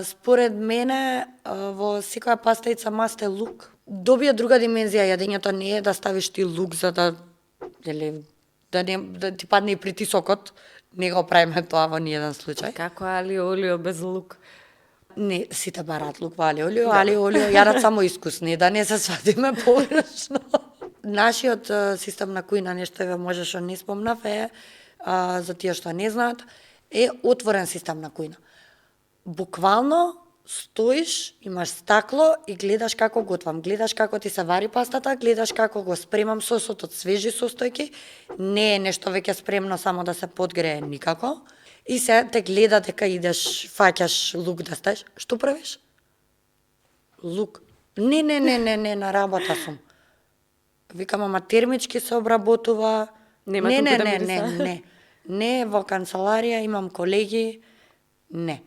Според мене, во секоја пастаица масте лук. Добија друга димензија јадењето, не е да ставиш ти лук за да, да ти падне и притисокот. Не го правиме тоа во ниеден случај. Како алио олио без лук? Не, сите бараат лук во алио олио, јадат само искусни, да не се сватиме погрешно. Нашиот систем на кујна, нешто еве може што не спомнав, е за тие што не знаат, е отворен систем на кујна. Буквално стоиш, имаш стакло и гледаш како готвам, гледаш како ти се вари пастата, гледаш како го спремам сосот од свежи состојки, не е нешто веќе спремно само да се подгрее никако. И се те гледа дека идеш, фаќаш лук да ставиш. Што правиш? Лук. Не, на работа сум. Викам, ама термички се обработува. Нема тука да мириса? Не, во канцеларија имам колеги. Не.